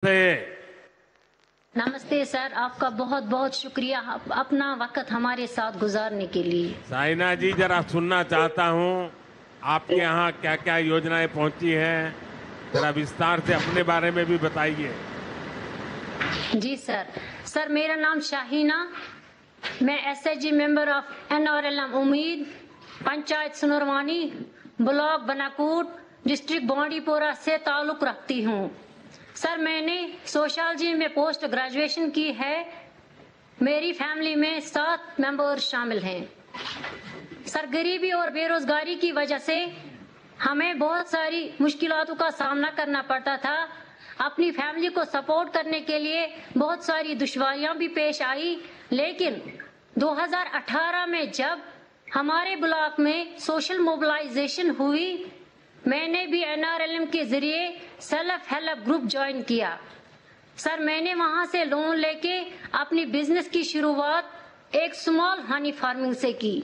से। नमस्ते सर, आपका बहुत बहुत शुक्रिया अपना वक्त हमारे साथ गुजारने के लिए। साइना जी, जरा सुनना चाहता हूँ आपके यहाँ क्या क्या योजनाएं पहुंची हैं, जरा विस्तार से अपने बारे में भी बताइए। जी सर, मेरा नाम शाहीना, मैं एसएचजी मेंबर ऑफ एनआरएलएम उम्मीद, पंचायत सुनरवानी, ब्लॉक बनाकूट, डिस्ट्रिक्ट बांडीपोरा से ताल्लुक रखती हूँ। सर, मैंने सोशियोलॉजी में पोस्ट ग्रेजुएशन की है। मेरी फैमिली में 7 मेंबर्स शामिल हैं। सर, गरीबी और बेरोजगारी की वजह से हमें बहुत सारी मुश्किलातों का सामना करना पड़ता था। अपनी फैमिली को सपोर्ट करने के लिए बहुत सारी दुश्वारियां भी पेश आई, लेकिन 2018 में जब हमारे ब्लॉक में सोशल मोबिलाइजेशन हुई, मैंने भी एनआरएलएम के जरिए सेल्फ हेल्प ग्रुप ज्वाइन किया। सर, मैंने वहां से लोन लेके अपनी बिजनेस की शुरुआत एक स्मॉल हनी फार्मिंग से की।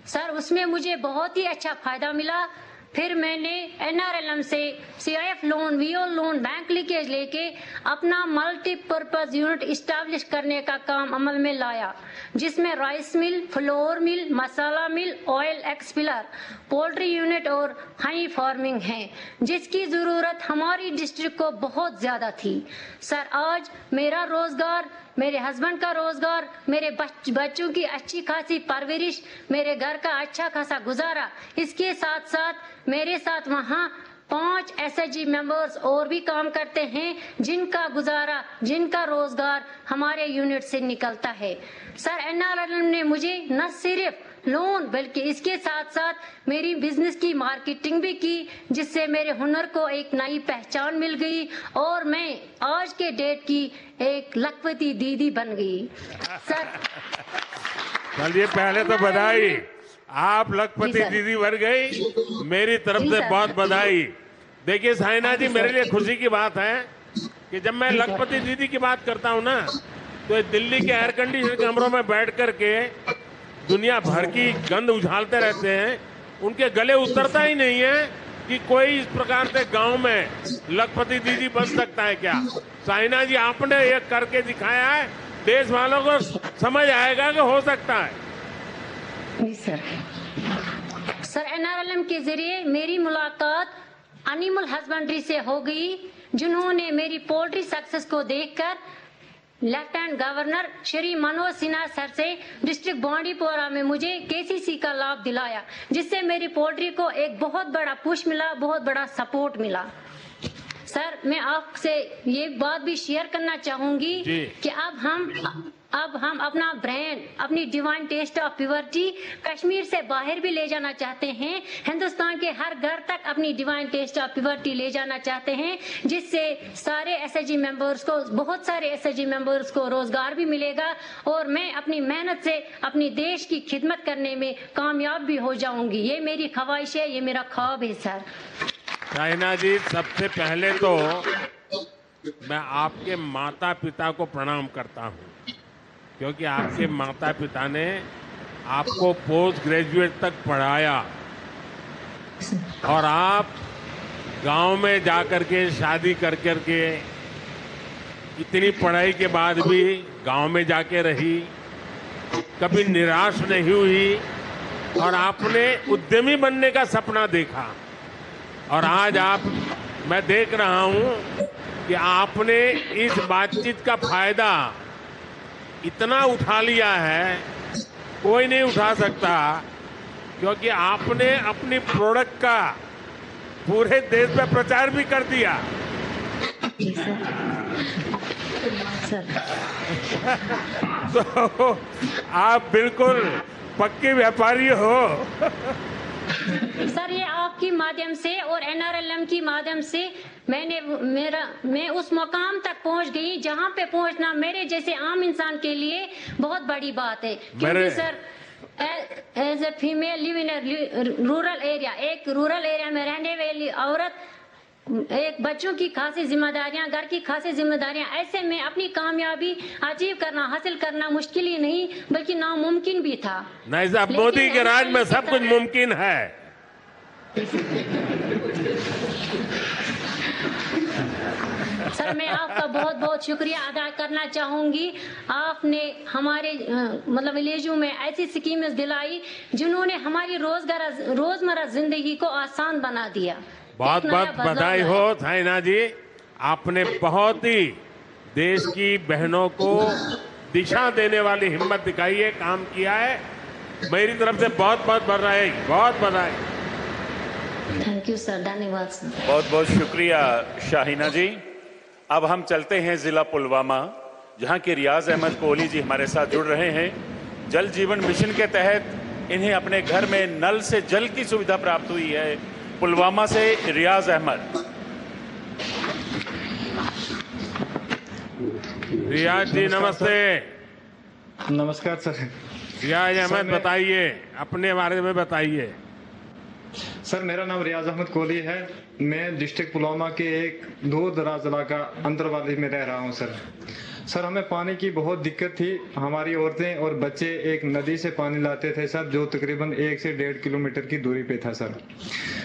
सर, उसमें मुझे बहुत ही अच्छा फायदा मिला। फिर मैंने एनआरएलएम से CIF loan, VO loan, bank linkage लेके अपना मल्टीपर्पज यूनिट इस्टेब्लिश करने का काम अमल में लाया, जिसमें राइस मिल, फ्लोर मिल, मसाला मिल, ऑयल एक्सपिलर, पोल्ट्री यूनिट और हनी फार्मिंग है, जिसकी जरूरत हमारी डिस्ट्रिक्ट को बहुत ज्यादा थी। सर, आज मेरा रोजगार, मेरे हस्बैंड का रोजगार, मेरे बच्चों की अच्छी खासी परवरिश, मेरे घर का अच्छा खासा गुजारा, इसके साथ साथ मेरे साथ वहाँ 5 एसएचजी मेंबर्स और भी काम करते हैं, जिनका गुजारा, जिनका रोजगार हमारे यूनिट से निकलता है। सर, एनआरएलएम ने मुझे न सिर्फ लोन बल्कि इसके साथ साथ मेरी बिजनेस की मार्केटिंग भी की, जिससे मेरे हुनर को एक नई पहचान मिल गई और मैं आज के डेट की एक लखपति दीदी बन गई। सर, चलिए, पहले तो बधाई, आप लखपति दीदी बन गई, मेरी तरफ से बहुत बधाई। देखिए साइना जी, मेरे लिए खुशी की बात है कि जब मैं लखपति दीदी की बात करता हूँ ना, तो दिल्ली के एयर कंडीशन कमरों में बैठ करके दुनिया भर की गंध उछालते रहते हैं, उनके गले उतरता ही नहीं है कि कोई इस प्रकार से गांव में लखपति दीदी बन सकता है क्या। साइना जी, आपने ये करके दिखाया है, देश वालों को समझ आएगा कि हो सकता है। जी सर, एनआरएलएम के जरिए मेरी मुलाकात एनिमल हस्बेंड्री से हो गई, जिन्होंने मेरी पोल्ट्री सक्सेस को देखकर lieutenant governor Shri Manoj Sinha sir से डिस्ट्रिक्ट बांडीपोरा में मुझे केसीसी का लाभ दिलाया, जिससे मेरी पोल्ट्री को एक बहुत बड़ा पुश मिला, बहुत बड़ा सपोर्ट मिला। सर, मैं आपसे ये बात भी शेयर करना चाहूंगी कि अब हम अपना ब्रांड, अपनी divine taste of purity Kashmir से बाहर भी ले जाना चाहते हैं, हिंदुस्तान के हर घर तक अपनी डिवाइन टेस्ट ऑफ प्योरिटी ले जाना चाहते हैं, जिससे सारे एसएचजी मेंबर्स को, बहुत सारे एसएचजी मेंबर्स को रोजगार भी मिलेगा और मैं अपनी मेहनत से अपनी देश की खिदमत करने में कामयाब भी हो जाऊंगी। ये मेरी ख्वाहिश है, ये मेरा ख्वाब है। सर साइना जी, सबसे पहले तो मैं आपके माता पिता को प्रणाम करता हूँ, क्योंकि आपके माता पिता ने आपको पोस्ट ग्रेजुएट तक पढ़ाया और आप गांव में जाकर के शादी कर करके इतनी पढ़ाई के बाद भी गांव में जाके रही, कभी निराश नहीं हुई और आपने उद्यमी बनने का सपना देखा। और आज मैं देख रहा हूं कि आपने इस बातचीत का फायदा इतना उठा लिया है, कोई नहीं उठा सकता, क्योंकि आपने अपनी प्रोडक्ट का पूरे देश में प्रचार भी कर दिया। तो आप बिल्कुल पक्के व्यापारी हो। सर, ये आपकी माध्यम से और एनआरएलएम की माध्यम से मैं उस मुकाम तक पहुंच गई जहां पे पहुंचना मेरे जैसे आम इंसान के लिए बहुत बड़ी बात है, क्योंकि sir as a female live in rural area, एक रूरल एरिया में रहने वाली औरत, एक बच्चों की खासी जिम्मेदारियां, घर की खासी जिम्मेदारियां, ऐसे में अपनी कामयाबी अचीव करना, हासिल करना मुश्किल ही नहीं बल्कि नामुमकिन भी था। नहीं साहब, मोदी के राज में सब कुछ मुमकिन है। सर, सर मैं आपका बहुत बहुत शुक्रिया अदा करना चाहूंगी। आपने हमारे मतलब विलेजों में ऐसी स्कीमें दिलाई जिन्होंने हमारी रोजमर्रा जिंदगी को आसान बना दिया। बहुत एक नया बहुत बदलाव बधाई लाया। हो थाइना जी, आपने बहुत ही देश की बहनों को दिशा देने वाली हिम्मत दिखाई है, काम किया है। मेरी तरफ से बहुत बहुत बधाई, बहुत बधाई। थैंक यू सर, धन्यवाद सर। बहुत बहुत शुक्रिया शाहीना जी। अब हम चलते हैं जिला पुलवामा, जहां के रियाज अहमद कोहली जी हमारे साथ जुड़ रहे हैं। जल जीवन मिशन के तहत इन्हें अपने घर में नल से जल की सुविधा प्राप्त हुई है। पुलवामा से रियाज अहमद। रियाज जी नमस्ते। नमस्कार सर। रियाज अहमद मैं- बताइए, अपने बारे में बताइए। सर मेरा नाम रियाज अहमद कोहली है। मैं डिस्ट्रिक्ट पुलवामा के एक दूर दराज इलाका अंतरवाली में रह रहा हूं सर। सर हमें पानी की बहुत दिक्कत थी। हमारी औरतें और बच्चे एक नदी से पानी लाते थे सर, जो तकरीबन 1 से 1.5 किलोमीटर की दूरी पे था सर।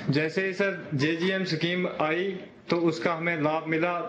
जैसे ही सर JGM स्कीम आई तो उसका हमें लाभ मिला।